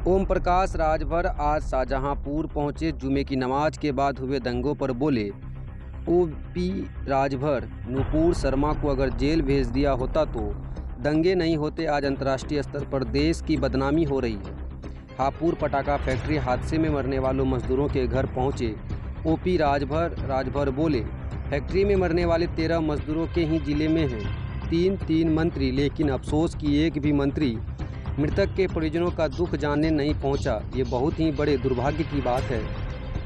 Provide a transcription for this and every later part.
ओम प्रकाश राजभर आज शाहजहांपुर पहुंचे। जुमे की नमाज के बाद हुए दंगों पर बोले ओपी राजभर, नुपुर शर्मा को अगर जेल भेज दिया होता तो दंगे नहीं होते। आज अंतर्राष्ट्रीय स्तर पर देश की बदनामी हो रही है। हापुड़ पटाखा फैक्ट्री हादसे में मरने वालों मजदूरों के घर पहुंचे ओपी राजभर बोले, फैक्ट्री में मरने वाले 13 मजदूरों के ही जिले में हैं तीन मंत्री, लेकिन अफसोस कि एक भी मंत्री मृतक के परिजनों का दुख जानने नहीं पहुंचा। ये बहुत ही बड़े दुर्भाग्य की बात है।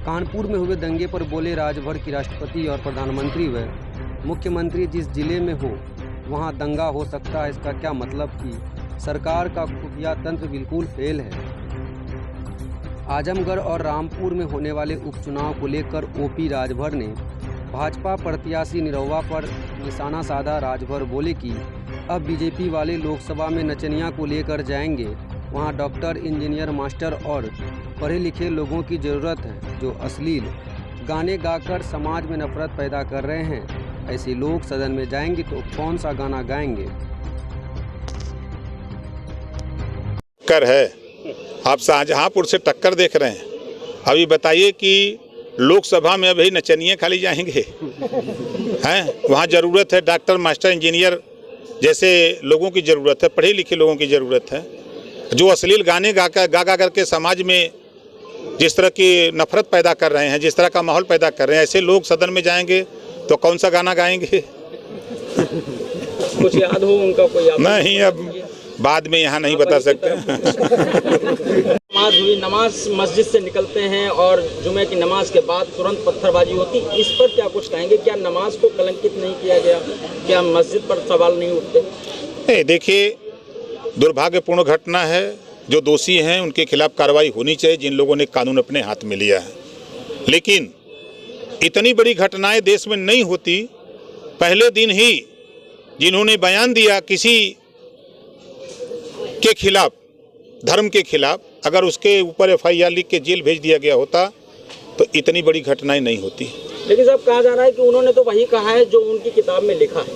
कानपुर में हुए दंगे पर बोले राजभर की राष्ट्रपति और प्रधानमंत्री व मुख्यमंत्री जिस जिले में हो वहां दंगा हो सकता है, इसका क्या मतलब कि सरकार का खुफिया तंत्र बिल्कुल फेल है। आजमगढ़ और रामपुर में होने वाले उपचुनाव को लेकर ओपी राजभर ने भाजपा प्रत्याशी निरहुआ पर निशाना साधा। राजभर बोले कि अब बीजेपी वाले लोकसभा में नचनिया को लेकर जाएंगे। वहां डॉक्टर, इंजीनियर, मास्टर और पढ़े लिखे लोगों की ज़रूरत है जो अश्लील गाने गाकर समाज में नफरत पैदा कर रहे हैं। ऐसे लोग सदन में जाएंगे तो कौन सा गाना गाएंगे। है आप शाहजहांपुर से टक्कर देख रहे हैं। अभी बताइए कि लोकसभा में अभी नचनिए खाली जाएंगे हैं। वहाँ ज़रूरत है डॉक्टर, मास्टर, इंजीनियर जैसे लोगों की ज़रूरत है, पढ़े लिखे लोगों की ज़रूरत है जो अश्लील गाने गा करके समाज में जिस तरह की नफरत पैदा कर रहे हैं, जिस तरह का माहौल पैदा कर रहे हैं, ऐसे लोग सदन में जाएंगे तो कौन सा गाना गाएंगे। कुछ याद हो उनका कोई? नहीं, अब बाद में यहाँ नहीं बता सकते। नमाज हुई, नमाज मस्जिद से निकलते हैं और जुमे की नमाज के बाद तुरंत पत्थरबाजी होती, इस पर क्या कुछ कहेंगे? क्या नमाज को कलंकित नहीं किया गया? क्या मस्जिद पर सवाल नहीं उठते? नहीं, देखिए, दुर्भाग्यपूर्ण घटना है। जो दोषी हैं उनके खिलाफ कार्रवाई होनी चाहिए, जिन लोगों ने कानून अपने हाथ में लिया है। लेकिन इतनी बड़ी घटनाएं देश में नहीं होती। पहले दिन ही जिन्होंने बयान दिया किसी के खिलाफ, धर्म के खिलाफ, अगर उसके ऊपर FIR लिख के जेल भेज दिया गया होता तो इतनी बड़ी घटनाएं नहीं होती। लेकिन साहब कहा जा रहा है कि उन्होंने तो वही कहा है जो उनकी किताब में लिखा है,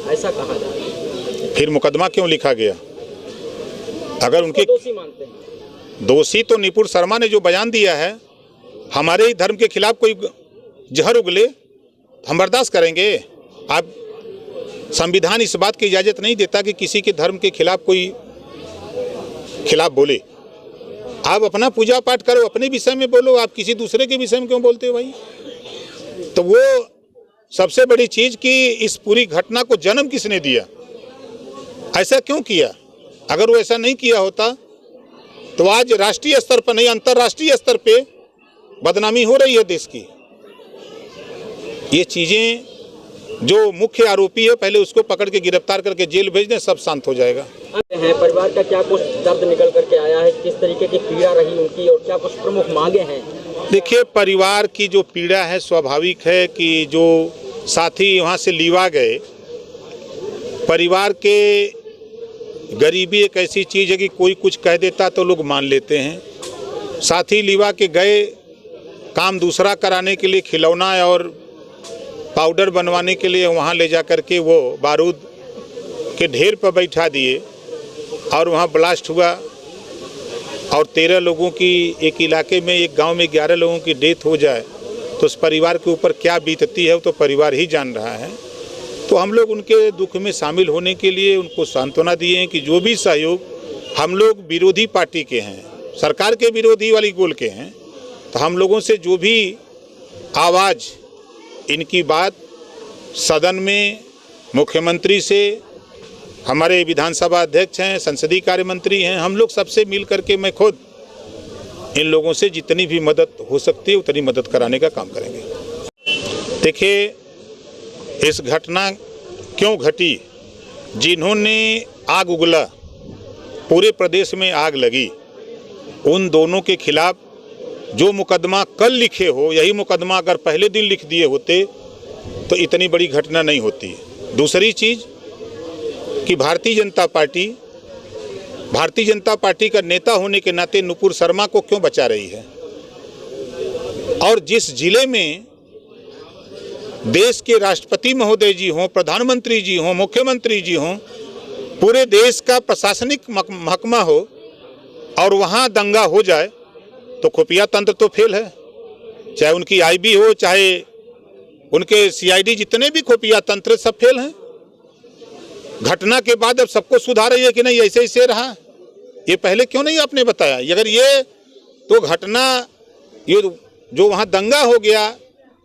ऐसा कहा जा रहा है। फिर मुकदमा क्यों लिखा गया? अगर उनके दोषी मानते हैं? दोषी तो नुपुर शर्मा ने जो बयान दिया है, हमारे ही धर्म के खिलाफ कोई जहर उगले हम बर्दाश्त करेंगे? आप संविधान इस बात की इजाज़त नहीं देता कि किसी के धर्म के खिलाफ कोई खिलाफ बोले। आप अपना पूजा पाठ करो, अपने विषय में बोलो, आप किसी दूसरे के विषय में क्यों बोलते हो भाई? तो वो सबसे बड़ी चीज़ कि इस पूरी घटना को जन्म किसने दिया, ऐसा क्यों किया? अगर वो ऐसा नहीं किया होता तो आज राष्ट्रीय स्तर पर नहीं, अंतर्राष्ट्रीय स्तर पे बदनामी हो रही है देश की। ये चीज़ें, जो मुख्य आरोपी है पहले उसको पकड़ के गिरफ्तार करके जेल भेज दें, सब शांत हो जाएगा। परिवार का क्या कुछ दर्द निकल करके आया है? किस तरीके की पीड़ा रही उनकी और क्या कुछ प्रमुख मांगे हैं? देखिए, परिवार की जो पीड़ा है स्वाभाविक है कि जो साथी वहाँ से लीवा गए, परिवार के गरीबी एक ऐसी चीज़ है कि कोई कुछ कह देता तो लोग मान लेते हैं। साथी लीवा के गए काम दूसरा कराने के लिए, खिलौना और पाउडर बनवाने के लिए, वहाँ ले जा कर के वो बारूद के ढेर पर बैठा दिए और वहाँ ब्लास्ट हुआ और 13 लोगों की, एक इलाके में, एक गांव में 11 लोगों की डेथ हो जाए तो उस परिवार के ऊपर क्या बीतती है वो तो परिवार ही जान रहा है। तो हम लोग उनके दुख में शामिल होने के लिए उनको सांत्वना दिए हैं कि जो भी सहयोग, हम लोग विरोधी पार्टी के हैं, सरकार के विरोधी वाली गोल के हैं, तो हम लोगों से जो भी आवाज़, इनकी बात सदन में मुख्यमंत्री से, हमारे विधानसभा अध्यक्ष हैं, संसदीय कार्य मंत्री हैं, हम लोग सबसे मिल करके मैं खुद इन लोगों से जितनी भी मदद हो सकती है उतनी मदद कराने का काम करेंगे। देखिए, इस घटना क्यों घटी, जिन्होंने आग उगला, पूरे प्रदेश में आग लगी, उन दोनों के खिलाफ जो मुकदमा कल लिखे हो, यही मुकदमा अगर पहले दिन लिख दिए होते तो इतनी बड़ी घटना नहीं होती। दूसरी चीज़ कि भारतीय जनता पार्टी का नेता होने के नाते नुपुर शर्मा को क्यों बचा रही है? और जिस जिले में देश के राष्ट्रपति महोदय जी हों, प्रधानमंत्री जी हों, मुख्यमंत्री जी हों, पूरे देश का प्रशासनिक महकमा हो और वहाँ दंगा हो जाए तो खुफिया तंत्र तो फेल है, चाहे उनकी आईबी हो, चाहे उनके सीआईडी, जितने भी खुफिया तंत्र सब फेल हैं। घटना के बाद अब सबको सुधार रही है कि नहीं ऐसे ऐसे रहा, ये पहले क्यों नहीं आपने बताया? अगर ये तो घटना, ये जो वहाँ दंगा हो गया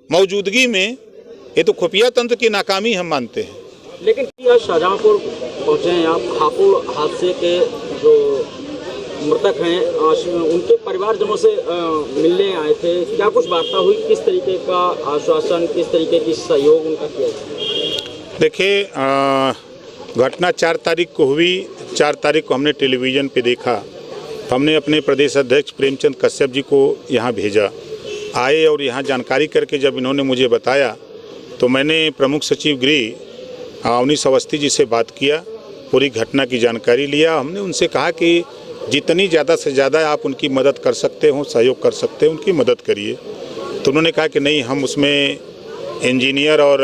मौजूदगी में, ये तो खुफिया तंत्र की नाकामी हम मानते हैं। लेकिन आज शाहजहांपुर पहुँचे हैं आप, हापुड़ हादसे के जो मृतक हैं उनके परिवारजनों से मिलने आए थे, क्या कुछ वार्ता हुई? किस तरीके का आश्वासन, किस तरीके की सहयोग उनका किया? देखिए, घटना 4 तारीख को हुई। 4 तारीख को हमने टेलीविज़न पे देखा, हमने अपने प्रदेश अध्यक्ष प्रेमचंद कश्यप जी को यहाँ भेजा। आए और यहाँ जानकारी करके जब इन्होंने मुझे बताया तो मैंने प्रमुख सचिव गृह अवनीश अवस्थी जी से बात किया, पूरी घटना की जानकारी लिया। हमने उनसे कहा कि जितनी ज़्यादा से ज़्यादा आप उनकी मदद कर सकते हो, सहयोग कर सकते हो, उनकी मदद करिए। तो उन्होंने कहा कि नहीं, हम उसमें इंजीनियर और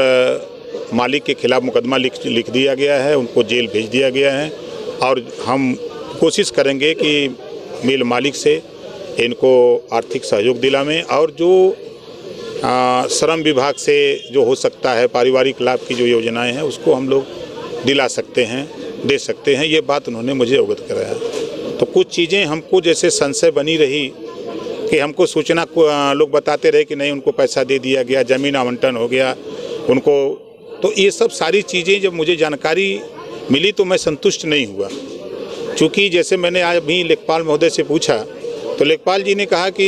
मालिक के खिलाफ मुकदमा लिख दिया गया है, उनको जेल भेज दिया गया है और हम कोशिश करेंगे कि मिल मालिक से इनको आर्थिक सहयोग दिलावें और जो श्रम विभाग से जो हो सकता है पारिवारिक लाभ की जो योजनाएं हैं उसको हम लोग दिला सकते हैं, दे सकते हैं। ये बात उन्होंने मुझे अवगत कराया। तो कुछ चीज़ें हमको जैसे संशय बनी रही कि हमको सूचना को लोग बताते रहे कि नहीं उनको पैसा दे दिया गया, ज़मीन आवंटन हो गया उनको, तो ये सब सारी चीज़ें जब मुझे जानकारी मिली तो मैं संतुष्ट नहीं हुआ। चूँकि जैसे मैंने आज भी लेखपाल महोदय से पूछा तो लेखपाल जी ने कहा कि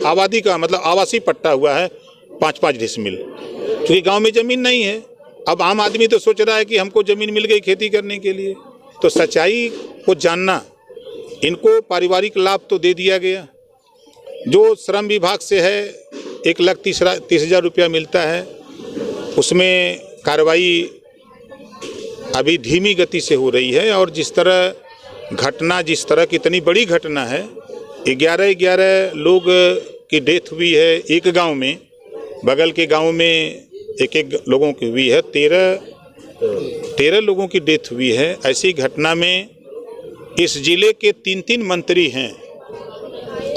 आबादी का मतलब आवासीय पट्टा हुआ है 5-5 डिसमिल, क्योंकि गांव में ज़मीन नहीं है। अब आम आदमी तो सोच रहा है कि हमको ज़मीन मिल गई खेती करने के लिए, तो सच्चाई को जानना, इनको पारिवारिक लाभ तो दे दिया गया, जो श्रम विभाग से है 1,30,000 रुपया मिलता है, उसमें कार्रवाई अभी धीमी गति से हो रही है। और जिस तरह की इतनी बड़ी घटना है, 11 लोग की डेथ हुई है एक गांव में, बगल के गांव में एक लोगों की हुई है, 13 लोगों की डेथ हुई है। ऐसी घटना में इस जिले के 3 मंत्री हैं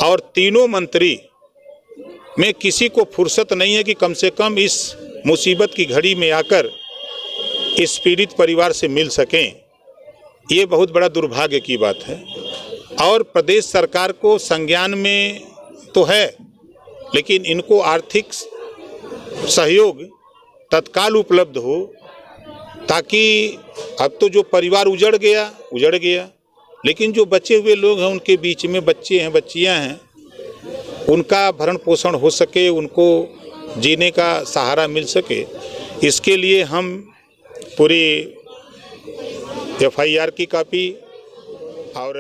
और तीनों मंत्री में किसी को फुर्सत नहीं है कि कम से कम इस मुसीबत की घड़ी में आकर इस पीड़ित परिवार से मिल सकें। ये बहुत बड़ा दुर्भाग्य की बात है और प्रदेश सरकार को संज्ञान में तो है, लेकिन इनको आर्थिक सहयोग तत्काल उपलब्ध हो, ताकि अब तो जो परिवार उजड़ गया, लेकिन जो बचे हुए लोग हैं उनके बीच में बच्चे हैं, बच्चियां हैं, उनका भरण पोषण हो सके, उनको जीने का सहारा मिल सके। इसके लिए हम पूरी FIR की कॉपी और